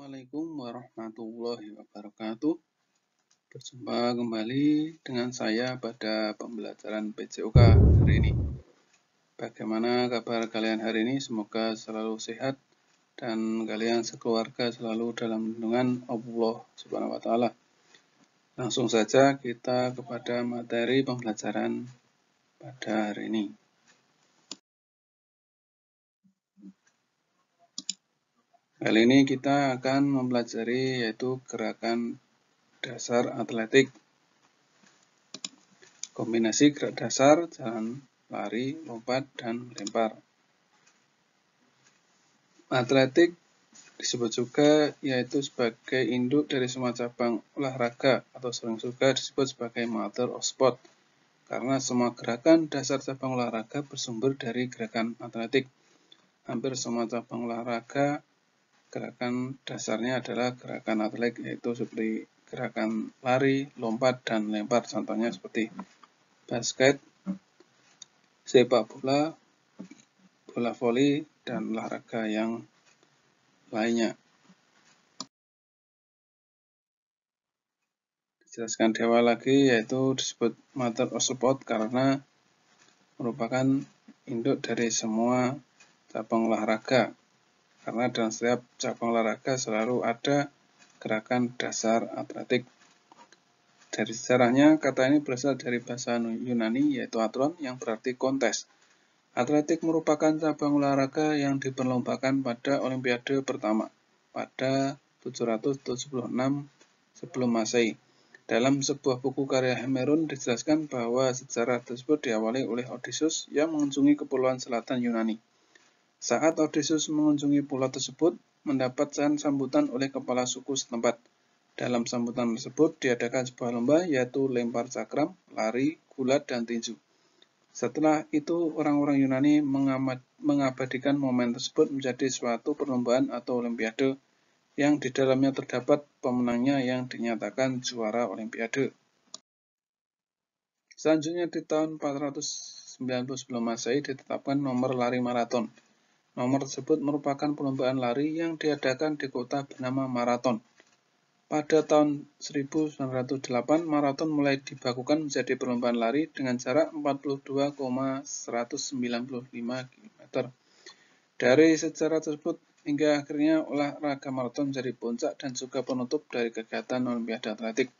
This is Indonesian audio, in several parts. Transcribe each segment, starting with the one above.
Assalamualaikum warahmatullahi wabarakatuh. Berjumpa kembali dengan saya pada pembelajaran PJOK hari ini. Bagaimana kabar kalian hari ini? Semoga selalu sehat dan kalian sekeluarga selalu dalam lindungan Allah Subhanahu wa taala. Langsung saja kita kepada materi pembelajaran pada hari ini. Kali ini kita akan mempelajari yaitu gerakan dasar atletik. Kombinasi gerak dasar, jalan, lari, lompat, dan lempar. Atletik disebut juga yaitu sebagai induk dari semua cabang olahraga atau sering juga disebut sebagai mother of sport. Karena semua gerakan dasar cabang olahraga bersumber dari gerakan atletik. Hampir semua cabang olahraga gerakan dasarnya adalah gerakan atletik, yaitu seperti gerakan lari, lompat, dan lempar. Contohnya seperti basket, sepak bola, bola voli, dan olahraga yang lainnya. Dijelaskan di awal lagi yaitu disebut mother of sport karena merupakan induk dari semua cabang olahraga. Karena dalam setiap cabang olahraga selalu ada gerakan dasar atletik. Dari sejarahnya, kata ini berasal dari bahasa Yunani yaitu athlon yang berarti kontes. Atletik merupakan cabang olahraga yang diperlombakan pada Olimpiade pertama pada 776 sebelum Masehi. Dalam sebuah buku karya Homerun dijelaskan bahwa sejarah tersebut diawali oleh Odysseus yang mengunjungi kepulauan selatan Yunani. Saat Odysseus mengunjungi pulau tersebut, mendapatkan sambutan oleh kepala suku setempat. Dalam sambutan tersebut diadakan sebuah lomba yaitu lempar cakram, lari, gulat, dan tinju. Setelah itu, orang-orang Yunani mengabadikan momen tersebut menjadi suatu perlombaan atau olimpiade yang di dalamnya terdapat pemenangnya yang dinyatakan juara olimpiade. Selanjutnya di tahun 490 sebelum Masehi ditetapkan nomor lari maraton. Nomor tersebut merupakan perlombaan lari yang diadakan di kota bernama Maraton. Pada tahun 1908, maraton mulai dibakukan menjadi perlombaan lari dengan jarak 42,195 km. Dari sejarah tersebut hingga akhirnya olahraga maraton menjadi puncak dan juga penutup dari kegiatan Olimpiade Atletik.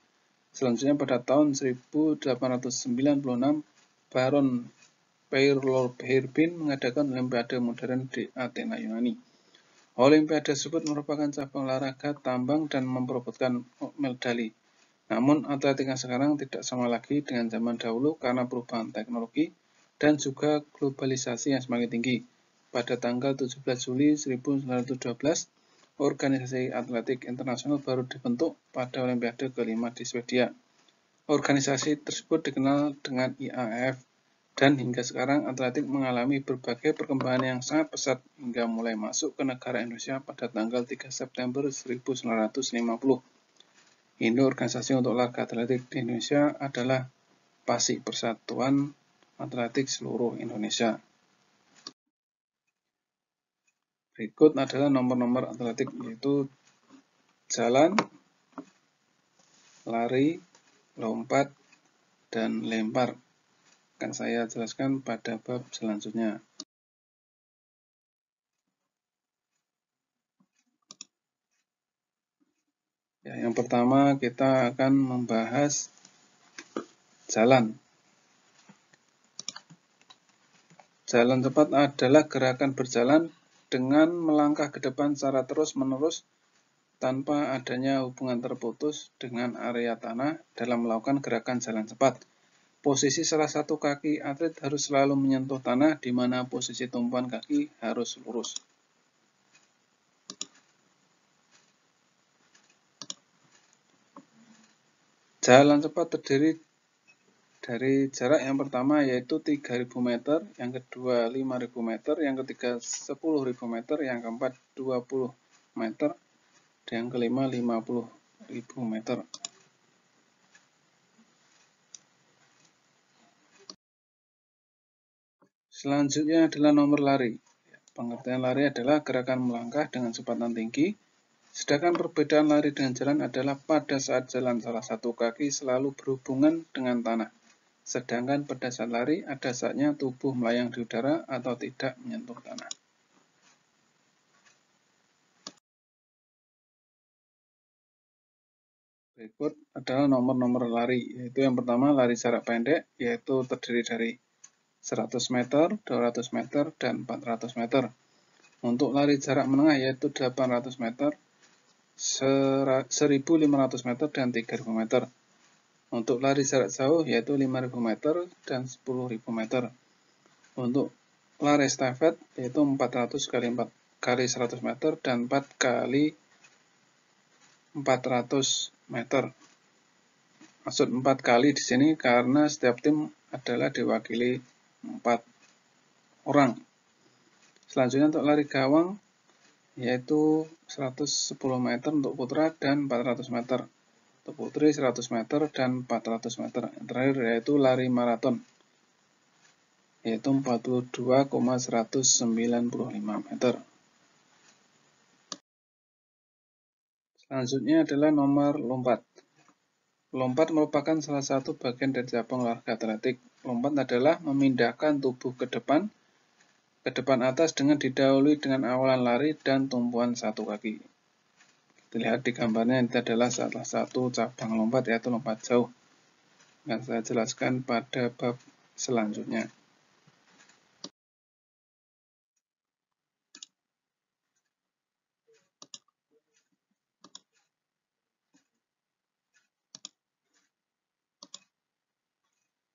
Selanjutnya pada tahun 1896, Baron Feyerabend mengadakan Olimpiade modern di Athena, Yunani. Olimpiade tersebut merupakan cabang olahraga tambang dan memperebutkan medali. Namun atletik yang sekarang tidak sama lagi dengan zaman dahulu karena perubahan teknologi dan juga globalisasi yang semakin tinggi. Pada tanggal 17 Juli 1912, Organisasi Atletik Internasional baru dibentuk pada Olimpiade kelima di Swedia. Organisasi tersebut dikenal dengan IAAF. Dan hingga sekarang atletik mengalami berbagai perkembangan yang sangat pesat hingga mulai masuk ke negara Indonesia pada tanggal 3 September 1950. Induk organisasi untuk olahraga atletik di Indonesia adalah PASI, Persatuan Atletik Seluruh Indonesia. Berikut adalah nomor-nomor atletik yaitu jalan, lari, lompat, dan lempar. Akan saya jelaskan pada bab selanjutnya. Ya, yang pertama kita akan membahas jalan. Jalan cepat adalah gerakan berjalan dengan melangkah ke depan secara terus-menerus tanpa adanya hubungan terputus dengan area tanah dalam melakukan gerakan jalan cepat. Posisi salah satu kaki atlet harus selalu menyentuh tanah di mana posisi tumpuan kaki harus lurus. Jalan cepat terdiri dari jarak yang pertama yaitu 3.000 meter, yang kedua 5.000 meter, yang ketiga 10.000 meter, yang keempat 20 meter, dan yang kelima 50.000 meter. Selanjutnya adalah nomor lari. Pengertian lari adalah gerakan melangkah dengan kecepatan tinggi Sedangkan perbedaan lari dengan jalan adalah pada saat jalan salah satu kaki selalu berhubungan dengan tanah. Sedangkan pada saat lari ada saatnya tubuh melayang di udara atau tidak menyentuh tanah. Berikut adalah nomor-nomor lari, yaitu yang pertama lari jarak pendek, yaitu terdiri dari 100 meter, 200 meter, dan 400 meter. Untuk lari jarak menengah yaitu 800 meter, 1500 meter, dan 3000 meter. Untuk lari jarak jauh yaitu 5000 meter dan 10.000 meter. Untuk lari estafet yaitu 400 kali 100 meter dan 4 kali 400 meter. Maksud 4 kali di sini karena setiap tim adalah diwakili 4 orang. Selanjutnya untuk lari gawang yaitu 110 meter untuk putra dan 400 meter. Untuk putri 100 meter dan 400 meter. Yang terakhir yaitu lari maraton yaitu 42,195 meter. Selanjutnya adalah nomor lompat. Lompat merupakan salah satu bagian dari cabang olahraga atletik. Lompat adalah memindahkan tubuh ke depan atas dengan didahului dengan awalan lari dan tumpuan satu kaki. Dilihat di gambarnya, ini adalah salah satu cabang lompat yaitu lompat jauh. Yang saya jelaskan pada bab selanjutnya.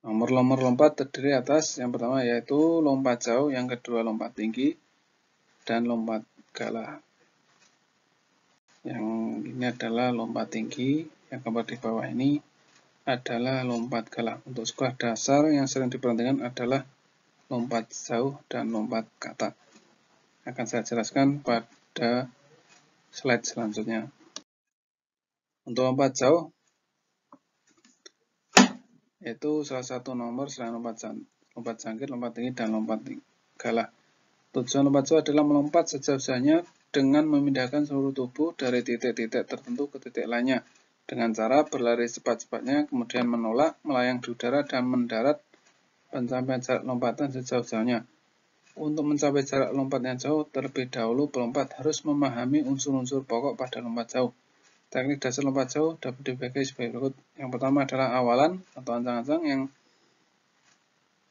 Nomor-nomor lompat terdiri atas yang pertama yaitu lompat jauh, yang kedua lompat tinggi, dan lompat galah. Yang ini adalah lompat tinggi, yang gambar di bawah ini adalah lompat galah. Untuk sekolah dasar yang sering diperhatikan adalah lompat jauh dan lompat kata. Akan saya jelaskan pada slide selanjutnya. Untuk lompat jauh, yaitu salah satu nomor selain lompat jangkit, lompat tinggi, dan lompat galah. Tujuan lompat jauh adalah melompat sejauh-jauhnya dengan memindahkan seluruh tubuh dari titik-titik tertentu ke titik lainnya dengan cara berlari cepat-cepatnya, kemudian menolak, melayang di udara, dan mendarat pencapaian jarak lompatan sejauh-jauhnya. Untuk mencapai jarak lompat yang jauh, terlebih dahulu pelompat harus memahami unsur-unsur pokok pada lompat jauh. Teknik dasar lompat jauh dapat dibagi sebagai berikut. Yang pertama adalah awalan atau ancang-ancang, yang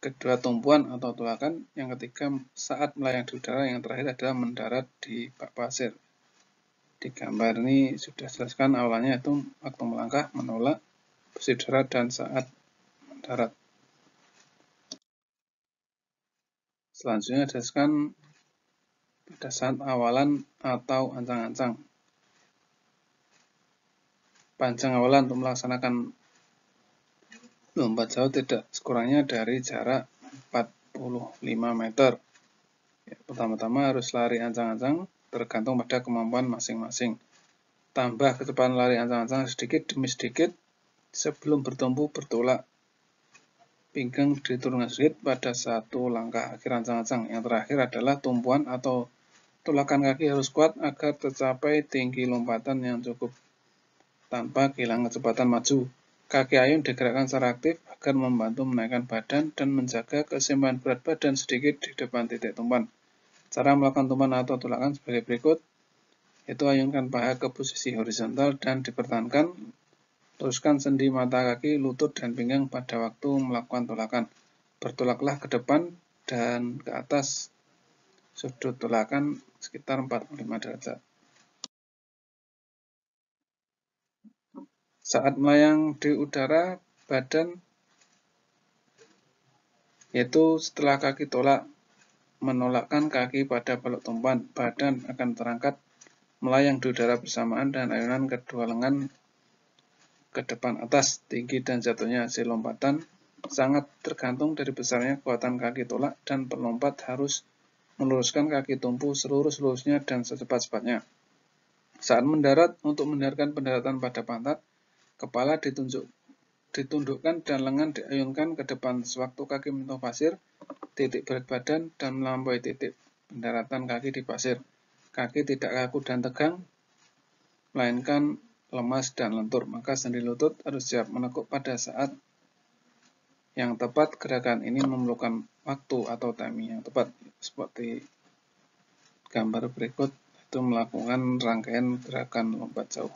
kedua tumpuan atau tulakan, yang ketiga saat melayang di udara, yang terakhir adalah mendarat di bak pasir. Di gambar ini sudah jelaskan awalannya itu waktu melangkah, menolak, posisi darat, dan saat mendarat. Selanjutnya jelaskan pada saat awalan atau ancang-ancang. Panjang awalan untuk melaksanakan lompat jauh tidak sekurangnya dari jarak 45 meter. Ya, pertama-tama harus lari ancang-ancang tergantung pada kemampuan masing-masing. Tambah kecepatan lari ancang-ancang sedikit demi sedikit sebelum bertumpu bertolak. Pinggang diturunkan sedikit pada satu langkah akhir ancang-ancang. Yang terakhir adalah tumpuan atau tulakan kaki harus kuat agar tercapai tinggi lompatan yang cukup tanpa kehilangan kecepatan maju. Kaki ayun digerakkan secara aktif agar membantu menaikkan badan dan menjaga keseimbangan berat badan sedikit di depan titik tumpuan. Cara melakukan tumpuan atau tulakan sebagai berikut, yaitu ayunkan paha ke posisi horizontal dan dipertahankan. Luruskan sendi mata kaki, lutut, dan pinggang pada waktu melakukan tulakan. Bertolaklah ke depan dan ke atas sudut tulakan sekitar 45 derajat. Saat melayang di udara, badan yaitu setelah kaki tolak, menolakkan kaki pada balok tumpuan, badan akan terangkat melayang di udara bersamaan dan ayunan kedua lengan ke depan atas. Tinggi dan jatuhnya hasil lompatan sangat tergantung dari besarnya kekuatan kaki tolak, dan pelompat harus meluruskan kaki tumpu seluruh-seluruhnya dan secepat-cepatnya. Saat mendarat, untuk menghindarkan pendaratan pada pantat, kepala ditundukkan dan lengan diayunkan ke depan sewaktu kaki menyentuh pasir, titik berat badan, dan melampaui titik pendaratan kaki di pasir. Kaki tidak kaku dan tegang, melainkan lemas dan lentur. Maka sendi lutut harus siap menekuk pada saat yang tepat. Gerakan ini memerlukan waktu atau timing yang tepat. Seperti gambar berikut, itu melakukan rangkaian gerakan lompat jauh.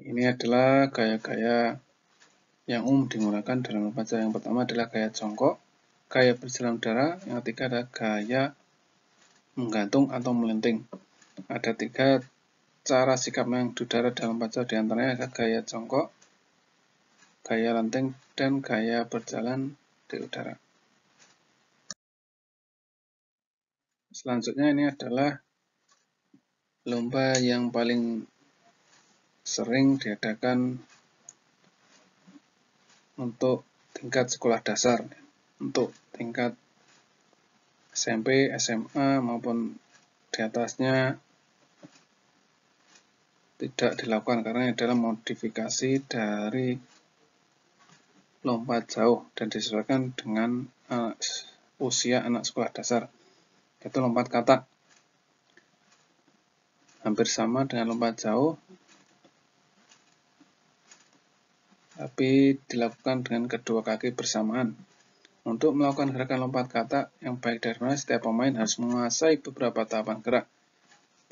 Ini adalah gaya-gaya yang umum digunakan dalam lompat jauh. Yang pertama adalah gaya jongkok, gaya berjalan udara, yang ketiga adalah gaya menggantung atau melinting. Ada 3 cara sikap yang di udara dalam lompat jauh, diantaranya adalah gaya jongkok, gaya lenting, dan gaya berjalan di udara. Selanjutnya ini adalah lomba yang paling sering diadakan untuk tingkat sekolah dasar, untuk tingkat SMP, SMA maupun di atasnya tidak dilakukan karena ini adalah modifikasi dari lompat jauh dan disesuaikan dengan usia anak sekolah dasar, yaitu lompat kata. Hampir sama dengan lompat jauh, tapi dilakukan dengan kedua kaki bersamaan. Untuk melakukan gerakan lompat kata yang baik dari mana, setiap pemain harus menguasai beberapa tahapan gerak.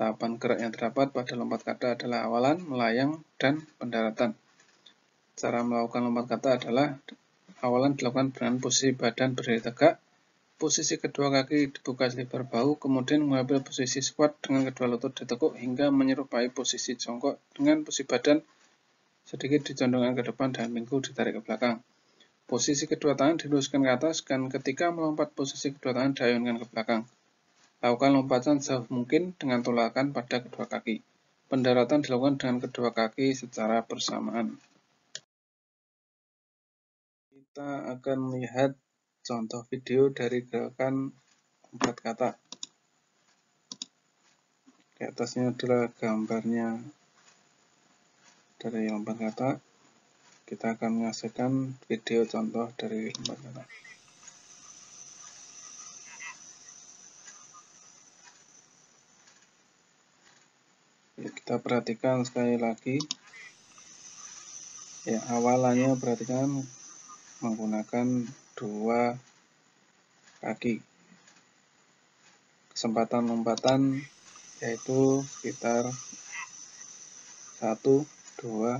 Tahapan gerak yang terdapat pada lompat kata adalah awalan, melayang, dan pendaratan. Cara melakukan lompat kata adalah awalan dilakukan dengan posisi badan berdiri tegak, posisi kedua kaki dibuka selebar bahu, kemudian mengambil posisi squat dengan kedua lutut ditekuk hingga menyerupai posisi jongkok dengan posisi badan sedikit dicondongkan ke depan dan pinggul ditarik ke belakang. Posisi kedua tangan diluruskan ke atas dan ketika melompat posisi kedua tangan diayunkan ke belakang. Lakukan lompatan sejauh mungkin dengan tolakan pada kedua kaki. Pendaratan dilakukan dengan kedua kaki secara bersamaan. Kita akan melihat contoh video dari gerakan lompat kata. Di atasnya adalah gambarnya dari lompat kata. Kita akan menyaksikan video contoh dari lompat kata. Ya, kita perhatikan sekali lagi. Ya, awalannya perhatikan menggunakan 2 kaki. Kesempatan lompatan yaitu sekitar 1, 2,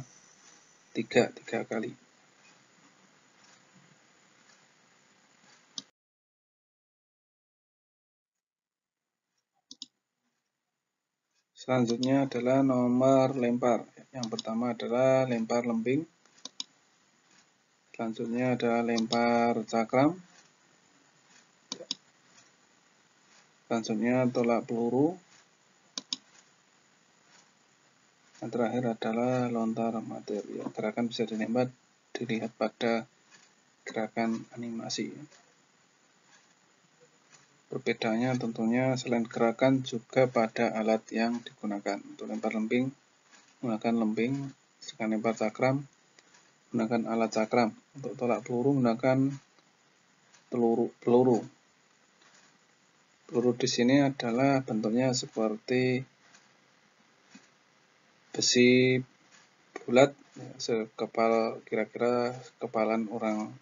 3 kali. Selanjutnya adalah nomor lempar. Yang pertama adalah lempar lemping. Selanjutnya adalah lempar cakram. Selanjutnya tolak peluru. Yang terakhir adalah lontar materi. Gerakan bisa dilihat pada gerakan animasi. Perbedaannya tentunya selain gerakan juga pada alat yang digunakan. Untuk lempar lemping menggunakan lemping, sedangkan lempar cakram menggunakan alat cakram. Untuk tolak peluru menggunakan peluru. Peluru di sini adalah bentuknya seperti besi bulat, kira-kira kepalan orang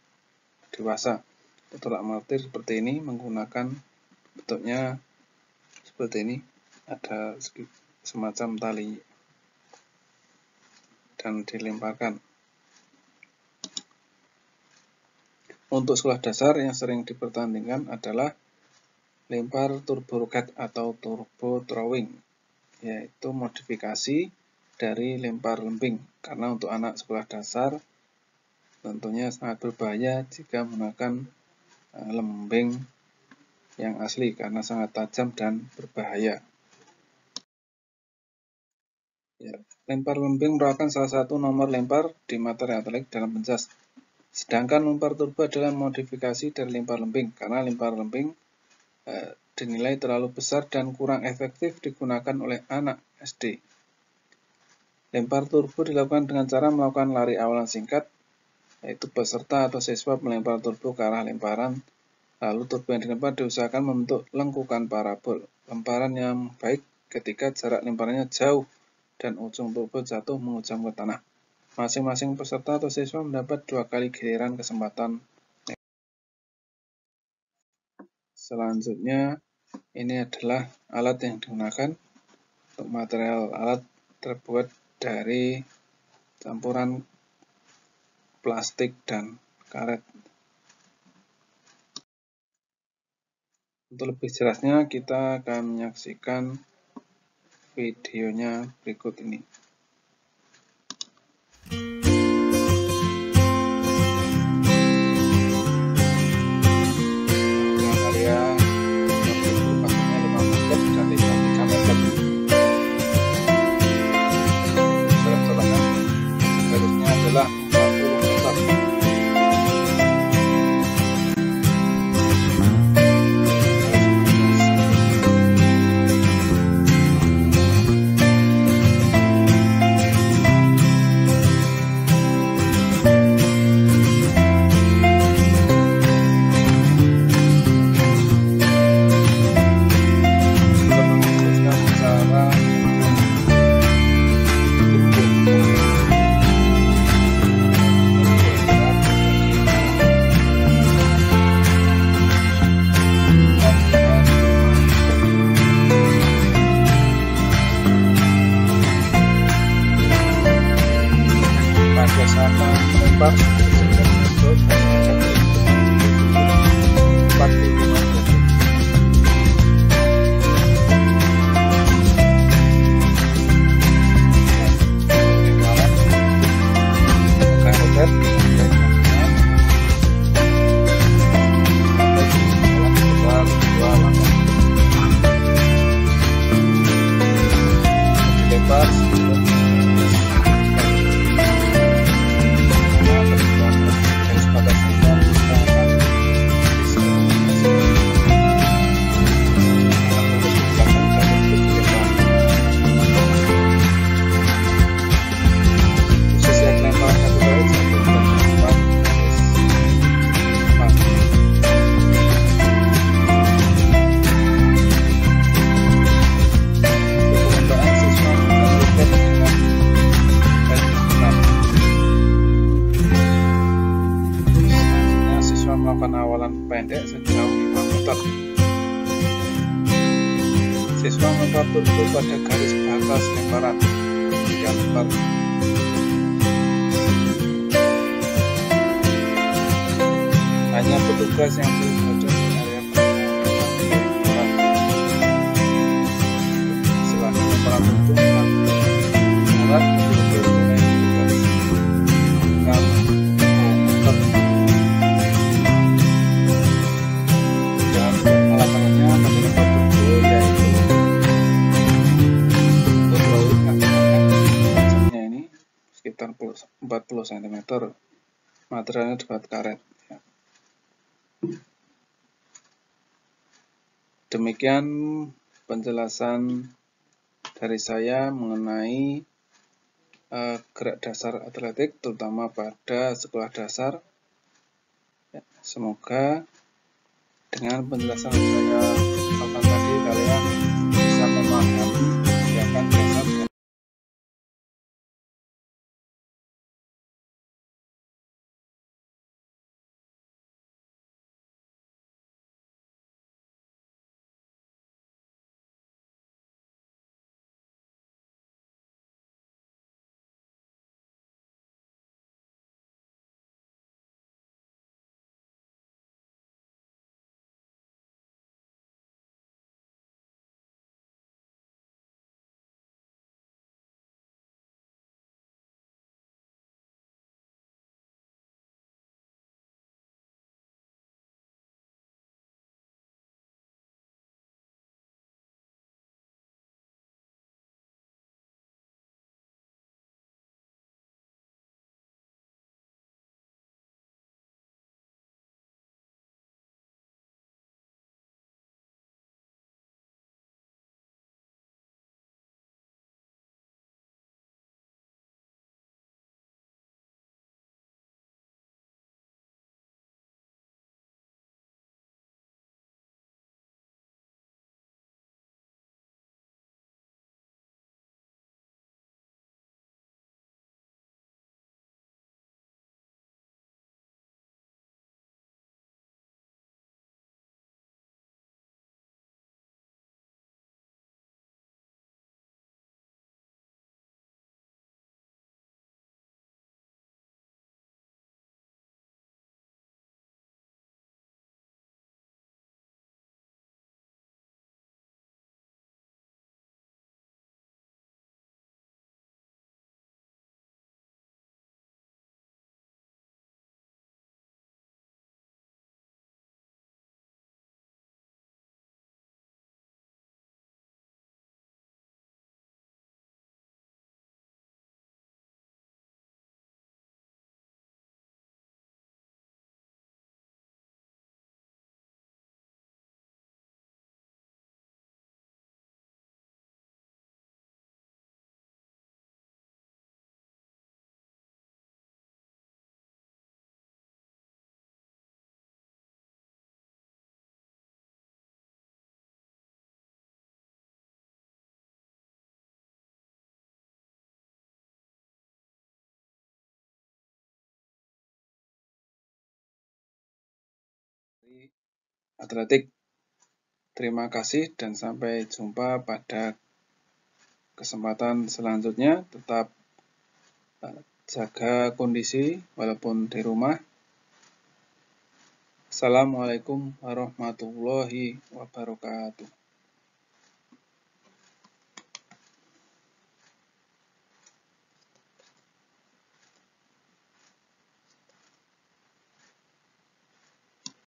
dewasa. Untuk tolak mortir seperti ini menggunakan bentuknya seperti ini, ada semacam tali dan dilemparkan. Untuk sekolah dasar yang sering dipertandingkan adalah lempar turbo roket atau turbo throwing, yaitu modifikasi dari lempar lemping. Karena untuk anak sekolah dasar tentunya sangat berbahaya jika menggunakan lemping yang asli karena sangat tajam dan berbahaya. Ya, lempar lemping merupakan salah satu nomor lempar di materi atletik dalam penjas. Sedangkan lempar turbo adalah modifikasi dari lempar lemping karena lempar lemping dinilai terlalu besar dan kurang efektif digunakan oleh anak SD. Lempar turbo dilakukan dengan cara melakukan lari awalan singkat, yaitu peserta atau siswa melempar turbo ke arah lemparan Lalu turbo yang dilempar diusahakan membentuk lengkukan parabol. Lemparan yang baik ketika jarak lemparannya jauh dan ujung turbo jatuh menghujam ke tanah. Masing-masing peserta atau siswa mendapat 2 kali giliran kesempatan. Selanjutnya, ini adalah alat yang digunakan. Untuk material alat terbuat dari campuran plastik dan karet. Untuk lebih jelasnya, kita akan menyaksikan videonya berikut ini. Melakukan awalan pendek sejauh 5 meter. Siswa melempar turbo pada garis batas lemparan. Tidak lempar. Hanya petugas yang berada di area lemparan. Silakan lemparan turbo darat sekitar 40 cm. Materialnya dibuat karet. Demikian penjelasan dari saya mengenai gerak dasar atletik, terutama pada sekolah dasar. Semoga dengan penjelasan yang saya lakukan tadi kalian bisa memahami gerakan dasar atletik. Terima kasih dan sampai jumpa pada kesempatan selanjutnya. Tetap jaga kondisi walaupun di rumah. Assalamualaikum warahmatullahi wabarakatuh.